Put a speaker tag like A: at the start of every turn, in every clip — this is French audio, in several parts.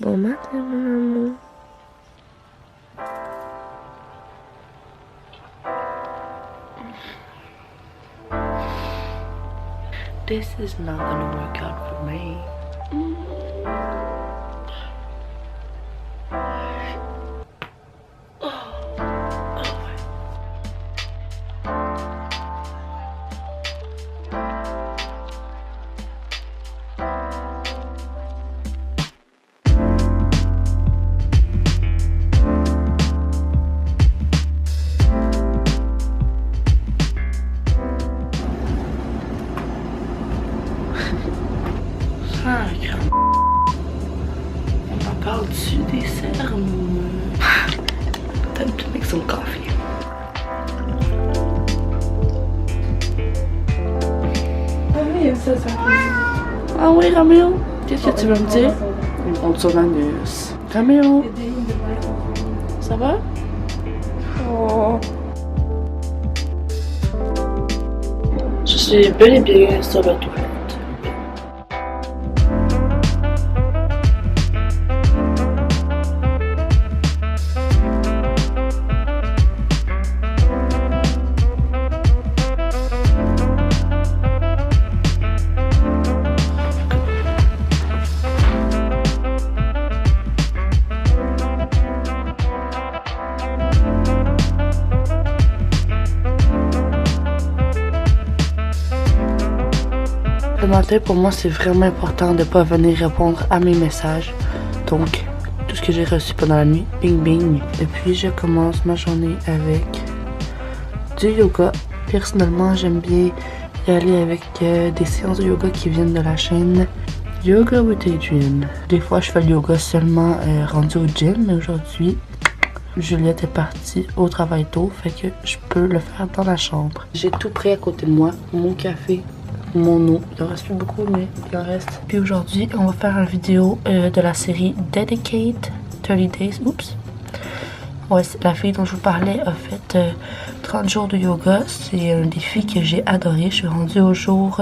A: Bon matin, mon amour. This is not gonna work out for me. On parle-tu des cernes? Time to make some coffee.
B: Ah oui, ça.
A: Ah oui, Roméo? Qu'est-ce que tu veux me dire? On te l'anus. Roméo? Ça va? Oh. Je suis bel et bien sur la toilette. Le matin, pour moi, c'est vraiment important de ne pas venir répondre à mes messages. Donc, tout ce que j'ai reçu pendant la nuit, bing bing. Et puis, je commence ma journée avec du yoga. Personnellement, j'aime bien y aller avec des séances de yoga qui viennent de la chaîne Yoga with Adrienne. Des fois, je fais le yoga seulement rendu au gym, mais aujourd'hui, Juliette est partie au travail tôt, fait que je peux le faire dans la chambre. J'ai tout prêt à côté de moi, mon café, mon eau. Il en reste plus beaucoup, mais il en reste. Puis aujourd'hui, on va faire une vidéo de la série Dedicate 30 Days. Oups. Ouais, la fille dont je vous parlais a fait 30 jours de yoga. C'est un défi que j'ai adoré. Je suis rendue au jour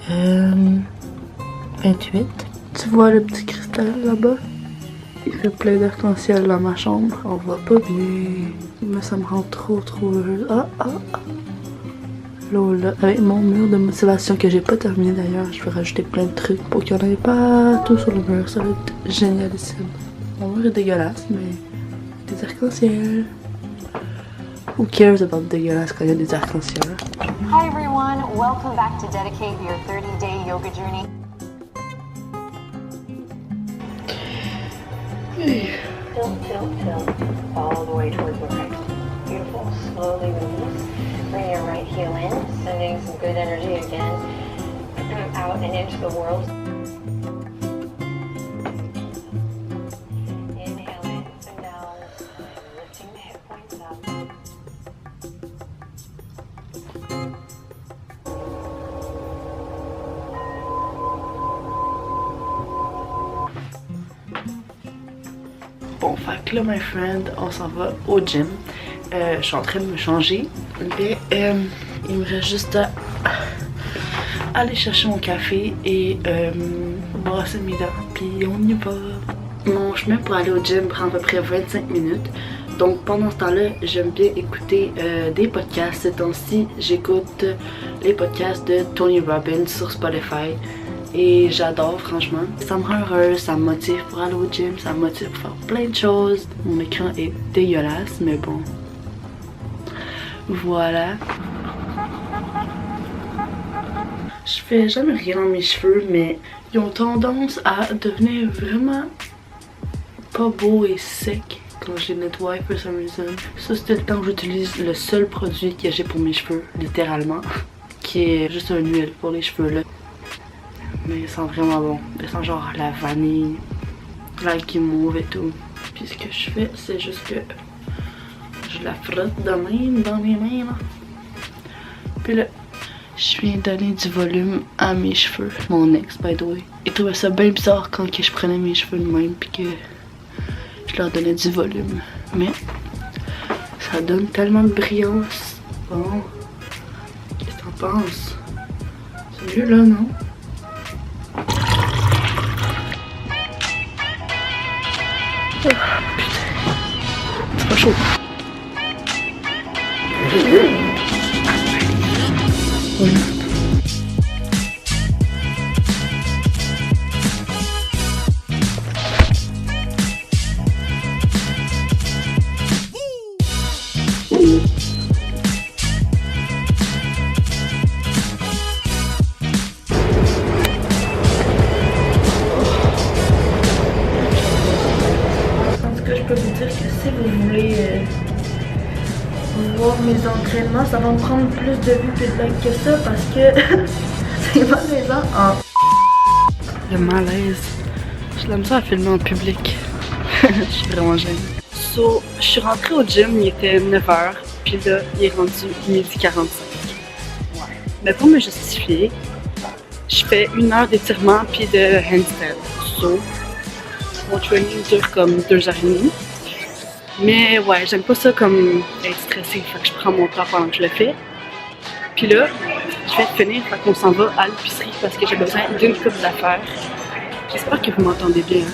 A: 28. Tu vois le petit cristal là-bas? Il fait plein d'arc-en-ciel dans ma chambre. On voit pas bien. Mais ça me rend trop heureuse. Là, avec mon mur de motivation que j'ai pas terminé d'ailleurs, je vais rajouter plein de trucs pour qu'il n'y en ait pas tout sur le mur. Ça va être génialissime. Mon mur est dégueulasse, mais des arcs-en-ciel. Who cares about dégueulasse quand il y a des arcs-en-ciel?
C: Hi everyone, welcome back to Dedicate, your 30-day yoga journey. Tilt, all the way towards the right. Beautiful, slowly release. Bring your right heel in, sending some good energy again out and into the world. Inhale in and down, lifting the hip points up.
A: Bon, fait que là, my friend, on s'en va au gym. Je suis en train de me changer. Mais il me reste juste à aller chercher mon café et brosser mes dents. Puis on y va. Mon chemin pour aller au gym prend à peu près 25 minutes. Donc pendant ce temps-là, j'aime bien écouter des podcasts. Ces temps-ci, j'écoute les podcasts de Tony Robbins sur Spotify. Et j'adore, franchement. Ça me rend heureuse, ça me motive pour aller au gym, ça me motive pour faire plein de choses. Mon écran est dégueulasse, mais bon. Voilà. Je fais jamais rien dans mes cheveux, mais ils ont tendance à devenir vraiment pas beaux et secs quand je les nettoie for some reason. Ça, c'était le temps où j'utilise le seul produit que j'ai pour mes cheveux, littéralement, qui est juste une huile pour les cheveux là. Mais il sent vraiment bon. Il sent genre la vanille, l'algues mauve et tout. Puis ce que je fais, c'est juste que je la frotte de même dans mes mains là. Puis là, je viens donner du volume à mes cheveux. Mon ex, by the way. Il trouvait ça bien bizarre quand je prenais mes cheveux de même puis que je leur donnais du volume. Mais ça donne tellement de brillance. Bon, qu'est-ce que t'en penses? C'est mieux là, non? putain. C'est pas chaud. Voilà. Je peux vous dire que si vous voulez voir mes entraînements, ça va me prendre plus de vues et de likes que ça parce que c'est malaisant en... Le malaise. J'ai l'aime ça à filmer en public. Je suis vraiment gênée. So, je suis rentrée au gym, il était 9h, puis là, il est rendu 12h45. Ouais. Mais pour me justifier, je fais 1 heure d'étirement puis de handstand. So, mon training dure comme 2h30. Mais ouais, j'aime pas ça comme être stressée, fait que je prends mon temps pendant que je le fais. Puis là, je vais finir, fait qu'on s'en va à l'épicerie parce que j'ai besoin d'une coupe d'affaires. J'espère que vous m'entendez bien.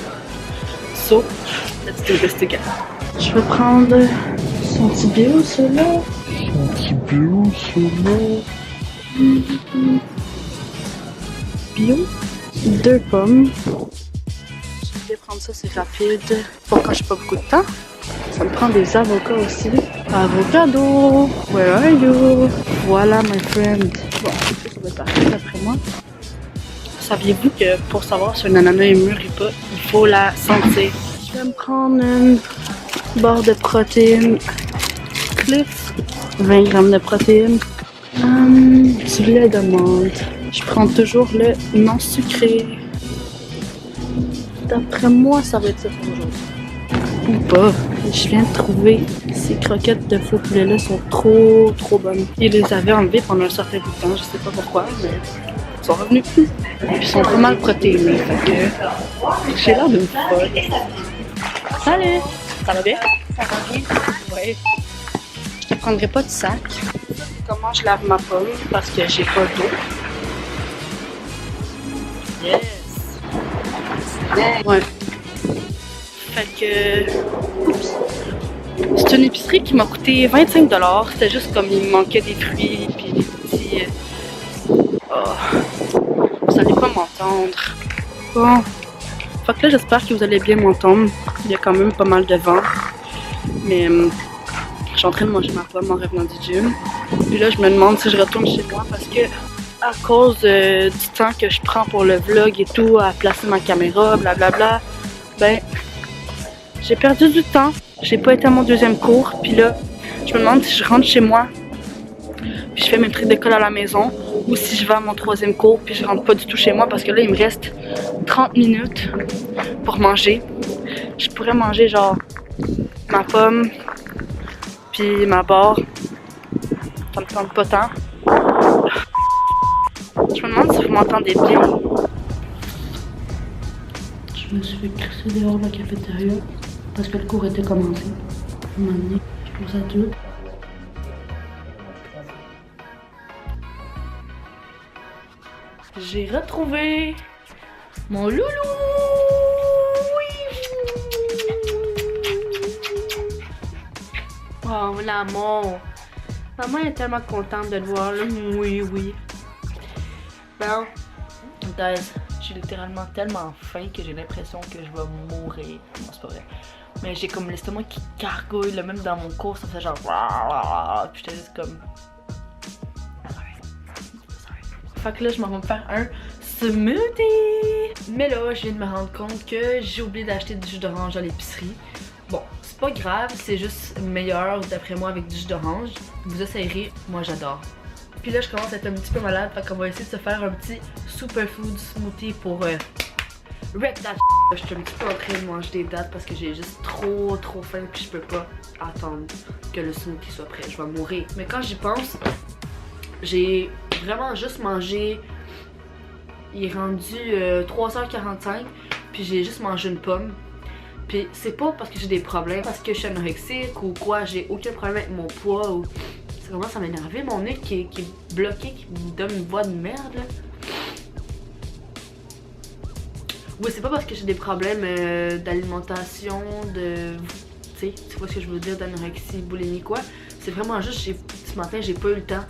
A: So, let's do this together. Je vais prendre son petit bio, celui-là. Son petit bio, celui-là. Bio. 2 pommes. Je vais prendre ça, c'est rapide. Pour quand j'ai pas beaucoup de temps. Ça me prend des avocats aussi. Avocado! Where are you? Voilà, my friend. Bon, ça va être parfait d'après moi. Saviez-vous que pour savoir si un ananas est mûr ou pas, il faut la sentir? Je vais me prendre une barre de protéines Cliff. 20 grammes de protéines. Du lait d'amande. Je prends toujours le non sucré. D'après moi, ça va être ça pour aujourd'hui. Ou pas. Je viens de trouver ces croquettes de faux poulet là sont trop bonnes. Ils les avaient enlevées pendant un certain bout de temps, je sais pas pourquoi, mais ils sont revenus. Puis ils sont pas mal protéinés, fait que j'ai l'air d'une folle. Salut! Ça va bien? Ça va bien? Oui. Je te prendrai pas de sac. Comment je lave ma pomme parce que j'ai pas d'eau. Yes! Ouais. Fait que... Oups. C'est une épicerie qui m'a coûté 25 $. C'était juste comme il me manquait des fruits puis des petits... Oh. Vous allez pas m'entendre. Bon. Fait que là, j'espère que vous allez bien m'entendre. Il y a quand même pas mal de vent. Mais... je suis en train de manger ma pomme en revenant du gym. Puis là, je me demande si je retourne chez moi parce que... à cause du temps que je prends pour le vlog et tout, à placer ma caméra, blablabla, ben... j'ai perdu du temps, j'ai pas été à mon 2e cours, puis là, je me demande si je rentre chez moi, puis je fais mes trucs d'école à la maison, ou si je vais à mon 3e cours, puis je rentre pas du tout chez moi, parce que là, il me reste 30 minutes pour manger. Je pourrais manger genre ma pomme, puis ma barre. Ça me tente pas tant. Je me demande si vous m'entendez bien. Je me suis fait crisser dehors de la cafétéria parce que le cours était commencé. À un moment donné, je pense à tout. J'ai retrouvé mon loulou! Oui! Oh, l'amour! Maman est tellement contente de le voir là. Oui, oui. Bon, guys, j'ai littéralement tellement faim que j'ai l'impression que je vais mourir. Non, c'est pas vrai. Mais j'ai comme l'estomac qui gargouille, là, même dans mon cours, ça fait genre... Puis j'étais juste comme... Fait que là, je m'en vais me faire un smoothie! Mais là, je viens de me rendre compte que j'ai oublié d'acheter du jus d'orange à l'épicerie. Bon, c'est pas grave, c'est juste meilleur d'après moi avec du jus d'orange. Vous essayerez, moi j'adore. Puis là, je commence à être un petit peu malade, fait qu'on va essayer de se faire un petit superfood smoothie pour wreck that. Je suis un petit peu en train de manger des dattes parce que j'ai juste trop faim puis je peux pas attendre que le smoothie soit prêt. Je vais mourir. Mais quand j'y pense, j'ai vraiment juste mangé. Il est rendu 3h45, puis j'ai juste mangé une pomme. Puis c'est pas parce que j'ai des problèmes, parce que je suis anorexique ou quoi, j'ai aucun problème avec mon poids ou... Ça commence à m'énerver, mon nez qui est bloqué, qui me donne une voix de merde là. Oui, c'est pas parce que j'ai des problèmes d'alimentation, tu vois ce que je veux dire, d'anorexie, boulimie, quoi. C'est vraiment juste, ce matin, j'ai pas eu le temps.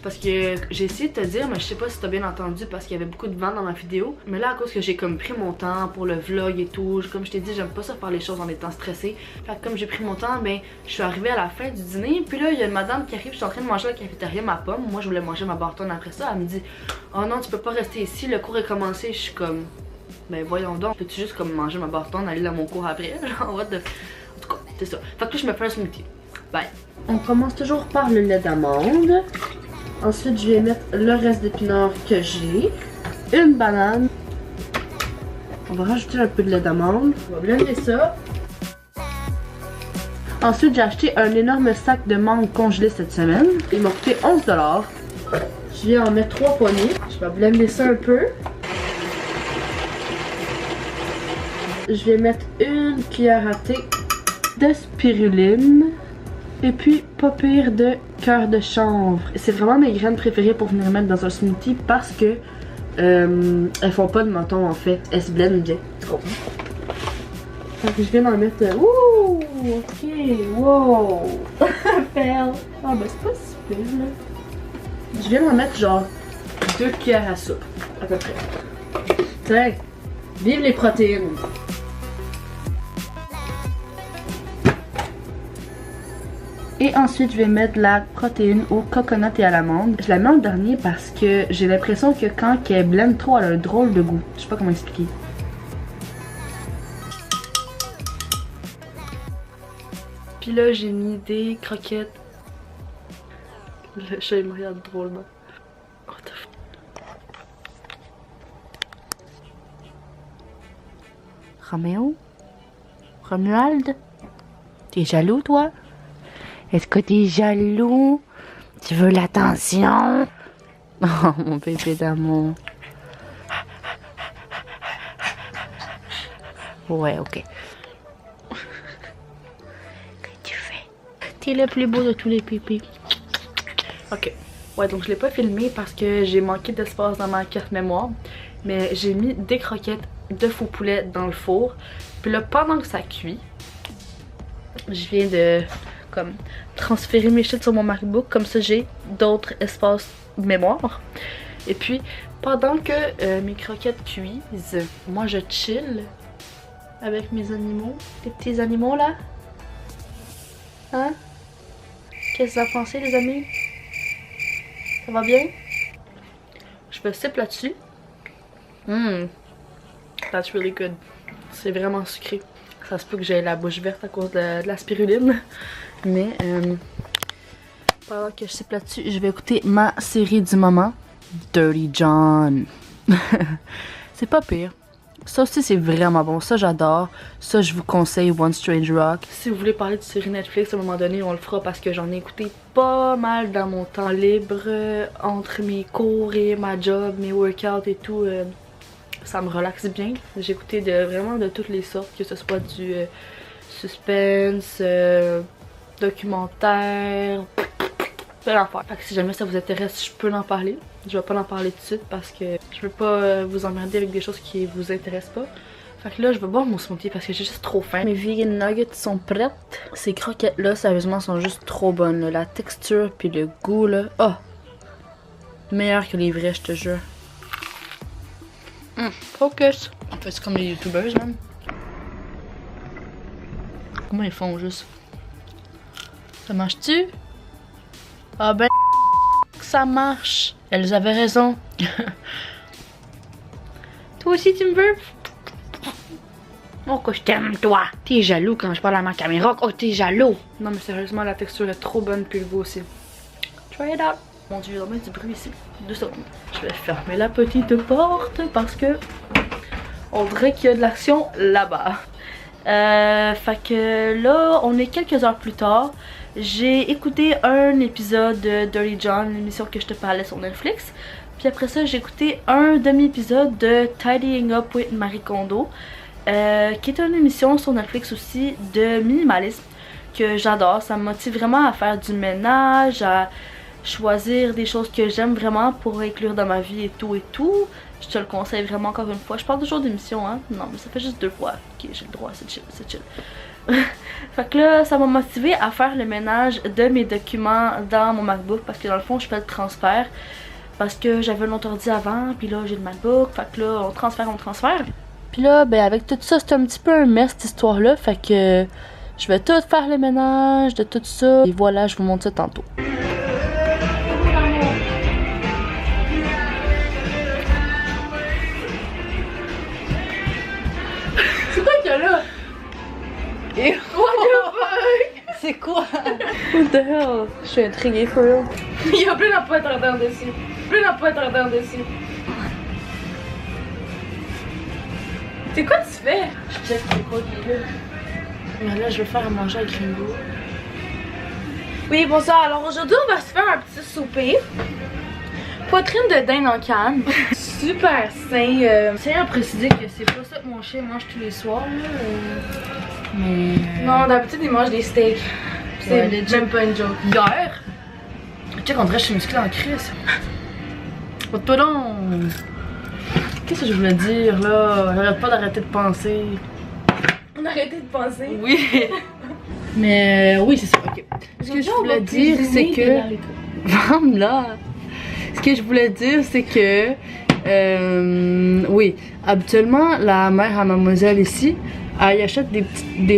A: Parce que j'ai essayé de te dire, mais je sais pas si t'as bien entendu parce qu'il y avait beaucoup de vent dans ma vidéo. Mais là, à cause que j'ai comme pris mon temps pour le vlog et tout, comme je t'ai dit, j'aime pas ça faire les choses en étant stressée. Fait que comme j'ai pris mon temps, ben, je suis arrivée à la fin du dîner. Puis là, il y a une madame qui arrive, je suis en train de manger à la cafétéria ma pomme. Moi, je voulais manger ma bartonne après ça. Elle me dit, oh non, tu peux pas rester ici, le cours est commencé. Je suis comme, ben voyons donc, peux-tu juste comme manger ma bartonne, aller dans mon cours après? Genre, what the... En tout cas, c'est ça. Fait que là, je me fais un smoothie. Bye. On commence toujours par le lait d'amande. Ensuite, je vais mettre le reste d'épinards que j'ai. Une banane. On va rajouter un peu de lait d'amande. On va blender ça. Ensuite, j'ai acheté un énorme sac de mangue congelé cette semaine. Il m'a coûté 11 $. Je viens en mettre 3 poignées. Je vais blender ça un peu. Je vais mettre une cuillère à thé de spiruline. Et puis, pas pire de cœur de chanvre. C'est vraiment mes graines préférées pour venir mettre dans un smoothie parce que elles font pas de menton en fait. Elles se blendent bien. Tu comprends? Donc, je viens d'en mettre. Ouh! Ok! Wow! Fail! Ah, ben, c'est pas si pire là. Je viens d'en mettre genre 2 cuillères à soupe. À peu près. Tiens! Vive les protéines! Et ensuite, je vais mettre de la protéine au coconut et à l'amande. Je la mets en dernier parce que j'ai l'impression que quand elle blende trop, elle a un drôle de goût. Je sais pas comment expliquer. Puis là, j'ai mis des croquettes. Le chat, il me regarde drôlement. What the fuck? Roméo? Romuald? T'es jaloux, toi? Est-ce que t'es jaloux? Tu veux l'attention? Oh, mon bébé d'amour. Ouais, ok. Qu'est-ce que tu fais? T'es le plus beau de tous les pépés. Ok. Ouais, donc je l'ai pas filmé parce que j'ai manqué d'espace dans ma carte mémoire. Mais j'ai mis des croquettes de faux poulet dans le four. Puis là, pendant que ça cuit, je viens de... comme transférer mes shit sur mon MacBook, comme ça j'ai d'autres espaces mémoire. Et puis pendant que mes croquettes cuisent, moi je chill avec mes animaux, les petits animaux là. Hein? Qu'est-ce que vous en pensez les amis? Ça va bien? Je vais sip là-dessus. That's really good. C'est vraiment sucré. Ça se peut que j'ai la bouche verte à cause de la spiruline. Mais pendant que je sipe là-dessus, je vais écouter ma série du moment, Dirty John. C'est pas pire. Ça aussi c'est vraiment bon, ça j'adore. Ça je vous conseille One Strange Rock. Si vous voulez parler de série Netflix à un moment donné, on le fera parce que j'en ai écouté pas mal dans mon temps libre. Entre mes cours et ma job, mes workouts et tout. Ça me relaxe bien. J'ai écouté vraiment de toutes les sortes, que ce soit du suspense, documentaire, plein d'affaires. Fait que si jamais ça vous intéresse, je peux en parler. Je vais pas en parler tout de suite parce que je veux pas vous emmerder avec des choses qui vous intéressent pas. Fait que là, je vais boire mon smoothie parce que j'ai juste trop faim. Mes vegan nuggets sont prêtes. Ces croquettes là, sérieusement, sont juste trop bonnes. Là. La texture puis le goût là, oh! Meilleur que les vrais, je te jure. Focus! En fait, c'est comme les youtubeurs, même. Comment ils font juste? Ça marche-tu? Ah ben, ça marche! Elles avaient raison. Toi aussi, tu me veux? Oh, que je t'aime, toi! T'es jaloux quand je parle à ma caméra. Oh, t'es jaloux! Non, mais sérieusement, la texture est trop bonne, puis le goût aussi. Try it out! Mon dieu, il y a du bruit ici. 2 secondes. Je vais fermer la petite porte parce que on dirait qu'il y a de l'action là-bas. Fait que là, on est quelques heures plus tard. J'ai écouté un épisode de Dirty John, l'émission que je te parlais sur Netflix. Puis après ça, j'ai écouté un demi-épisode de Tidying Up with Marie Kondo, qui est une émission sur Netflix aussi de minimalisme que j'adore. Ça me motive vraiment à faire du ménage, à choisir des choses que j'aime vraiment pour inclure dans ma vie et tout et tout. Je te le conseille vraiment encore une fois. Je parle toujours d'émission, hein. Non, mais ça fait juste 2 fois. Ok, j'ai le droit, c'est chill, c'est chill. Fait que là, ça m'a motivé à faire le ménage de mes documents dans mon MacBook parce que dans le fond, je fais le transfert. Parce que j'avais un autre ordi avant, puis là, j'ai le MacBook. Fait que là, on transfère. Puis là, ben avec tout ça, c'est un petit peu un mess cette histoire-là. Fait que je vais tout faire le ménage de tout ça. Et voilà, je vous montre ça tantôt.
B: Et what the fuck?
A: C'est quoi? What the hell? Je suis intriguée, for real.
B: Il y a plein d'emplois en dessus. Dessus. C'est quoi tu fais?
A: Je check c'est quoi qui est là. Mais là, je vais faire à manger à Gringo.
B: Oui, bonsoir. Alors aujourd'hui, on va se faire un petit souper. Poitrine de dinde en canne. Super sain.
A: Tiens à préciser que c'est pas ça que mon chien mange tous les soirs, là. Mais.
B: Non, d'habitude, il mange des steaks. C'est
A: Ouais, legit.
B: même pas une joke.
A: Hier, tu sais qu'on dirait que je suis musclée en crise. Pas donc. Qu'est-ce que je voulais dire là? J'arrête pas d'arrêter de penser.
B: On a arrêté de penser.
A: Oui. Mais oui, c'est ça. Ok. Ce que je voulais dire, c'est que. Là. Ce que je voulais dire, c'est que. Oui, habituellement, la mère à mademoiselle ici, elle achète des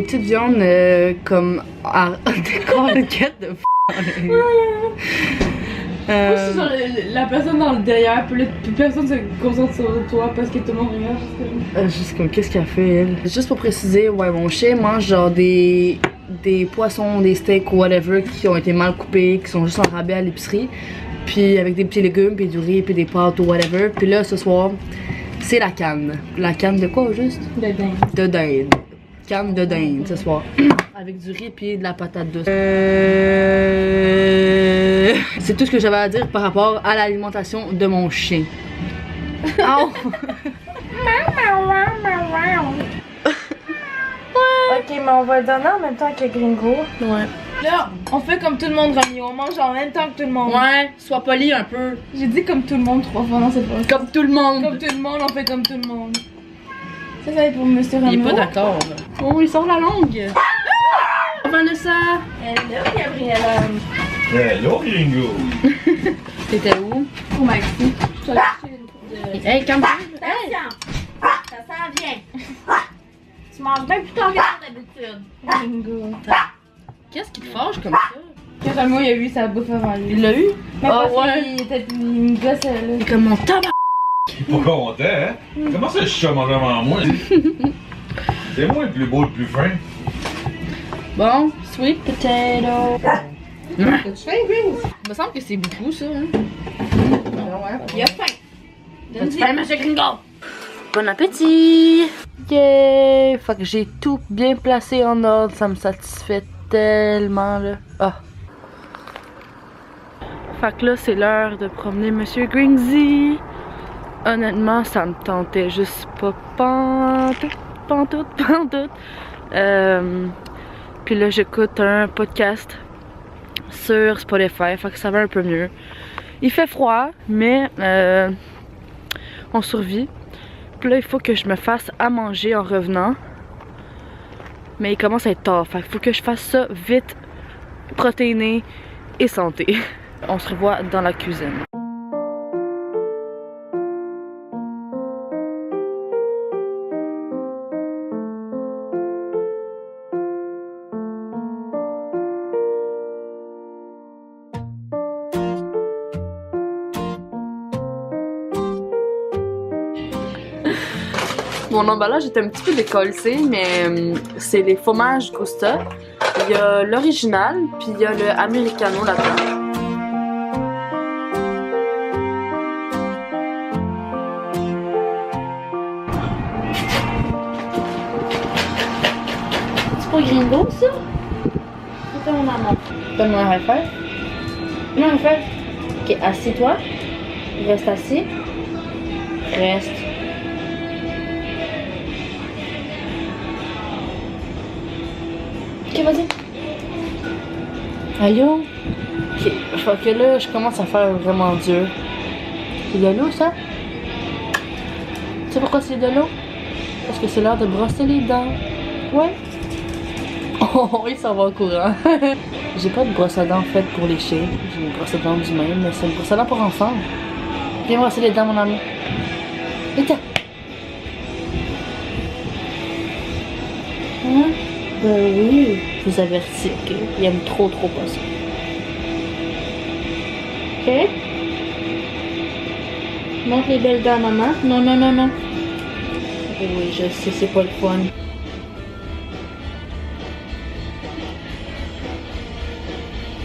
A: petites viandes comme des cornettes de
B: Genre, la personne dans le derrière, plus personne se concentre sur toi parce que tout le monde regarde.
A: juste comme qu'est-ce qu'elle fait elle? Juste pour préciser, ouais, mon chien mange genre des poissons, des steaks ou whatever qui ont été mal coupés, qui sont juste en rabais à l'épicerie. Puis avec des petits légumes, puis du riz, puis des pâtes ou whatever. Puis là, ce soir, c'est la canne. La canne de quoi, au juste?
B: De dinde.
A: De dinde. Canne de dinde, ce soir. Avec du riz, puis de la patate douce. C'est tout ce que j'avais à dire par rapport à l'alimentation de mon chien. Ow!
B: Ok, mais on va le donner en même temps que Gringo.
A: Ouais.
B: Là, on fait comme tout le monde, Rami. On mange en même temps que tout le monde.
A: Ouais, sois poli un peu.
B: J'ai dit comme tout le monde 3 fois dans cette phrase.
A: Comme tout le monde.
B: Comme tout le monde, on fait comme tout le monde. Ça va être pour Monsieur Rami.
A: Il est pas d'accord. Oh, il sort la langue. Vanessa.
B: Hello, Gabriella.
D: Hello, Gringo!
A: T'étais où?
B: Pour Maxi. Je t'ai acheté une de...
A: Hey, calme-toi.
B: Attention! Ça s'en vient. Tu manges bien plus ton viande d'habitude. Gringo.
A: Qu'est-ce qui te fâche comme ça?
B: Quand Ramo il a eu sa bouffe avant lui.
A: Il l'a eu?
B: Mais
A: Ah
B: parce
A: ouais.
B: qu'il était une gosse là.
A: Comme mon tabac.
D: Pas content, hein? Comment ça, je suis manger avant moi? C'est moi le plus beau, le plus fin.
A: Bon, sweet potato.
B: Qu'est-ce que tu fais, Gringo?
A: Il me semble que c'est beaucoup ça. Hein?
B: Il a faim.
A: T'as-tu faim, monsieur Gringo? Bon appétit! Yeah! Fait que j'ai tout bien placé en ordre, ça me satisfait tellement là. Ah! Fait que là, c'est l'heure de promener Monsieur Gringsy. Honnêtement, ça me tentait juste pas pantoute. Puis là, j'écoute un podcast sur Spotify, fait que ça va un peu mieux. Il fait froid, mais on survit. Puis là, il faut que je me fasse à manger en revenant. Mais il commence à être tard, fait qu'il faut que je fasse ça vite, protéiné et santé. On se revoit dans la cuisine. Mon emballage est un petit peu décollé, mais c'est les fromages Gusta. Il y a l'original, puis il y a le americano là-dedans. C'est pour Gringo, ça? C'est mon maman. Donne-moi un high five. Non, high five. Ok, assis-toi. Reste assis. Reste. Ok, vas-y. Allô? Ok, fait que là, je commence à faire vraiment dur. Il est là, ça? brosser de l'eau? Parce que c'est l'heure de brosser les dents. Ouais. Oh, il s'en va au courant. J'ai pas de brosse à dents faite pour les chiens. J'ai une brosse à dents d'humain, mais c'est une brosse à dents pour enfants. Viens brosser les dents, mon ami. Vite. Hein? Ben oui, je vous avertis, ok? Il aime trop pas ça. Ok? Montre les belles dents à maman. Non, non, non, non. Oui, je sais, c'est pas le fun.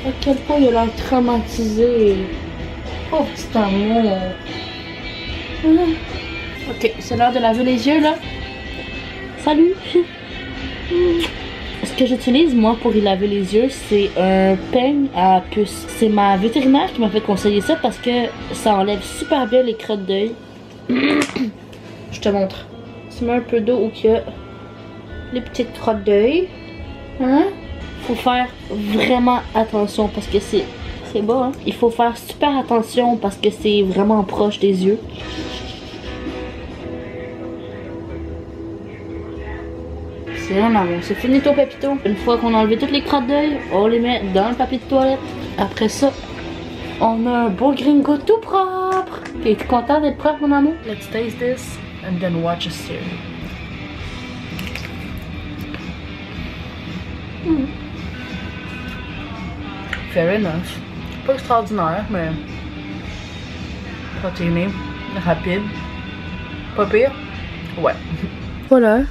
A: À quel point il a l'air traumatisé. Oh, petit amour. Ok, c'est l'heure de laver les yeux, là. Salut! Ce que j'utilise, moi, pour y laver les yeux, c'est un peigne à puce. C'est ma vétérinaire qui m'a fait conseiller ça parce que ça enlève super bien les crottes d'œil. Je te montre. Tu mets un peu d'eau où il y a les petites crottes d'œil. Hein? Faut faire vraiment attention parce que c'est bas, hein? Il faut faire super attention parce que c'est vraiment proche des yeux. C'est un amour, c'est fini ton papito. Une fois qu'on a enlevé toutes les crottes d'œil, on les met dans le papier de toilette. Après ça, on a un beau gringo tout propre. T'es content d'être propre, mon amour? Let's taste this and then watch a series. Fair enough. Pas extraordinaire, mais protéiné, rapide. Pas pire? Ouais. Voilà.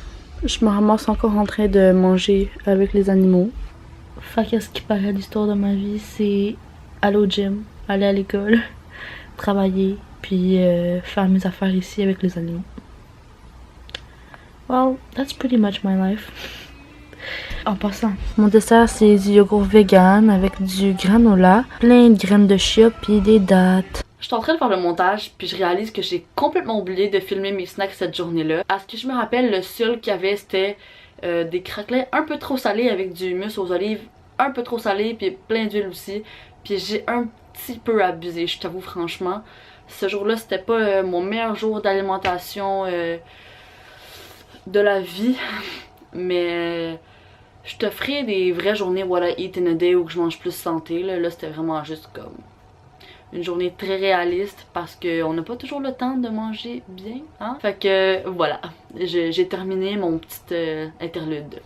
A: Je me ramasse encore en train de manger avec les animaux. Fait que ce qui paraît l'histoire de ma vie, c'est aller au gym, aller à l'école, travailler, puis faire mes affaires ici avec les animaux. Well, that's pretty much my life. En passant, mon dessert c'est du yogourt vegan avec du granola, plein de graines de chia puis des dattes. Je suis en train de faire le montage puis je réalise que j'ai complètement oublié de filmer mes snacks cette journée-là. À ce que je me rappelle, le seul qu'il y avait c'était des craquelins un peu trop salés avec du mousse aux olives, un peu trop salé puis plein d'huile aussi. Puis j'ai un petit peu abusé, je t'avoue franchement. Ce jour-là c'était pas mon meilleur jour d'alimentation de la vie, mais je te ferai des vraies journées what I eat in a day où je mange plus santé. Là c'était vraiment juste comme une journée très réaliste parce qu'on n'a pas toujours le temps de manger bien, hein? Fait que voilà, j'ai terminé mon petit interlude.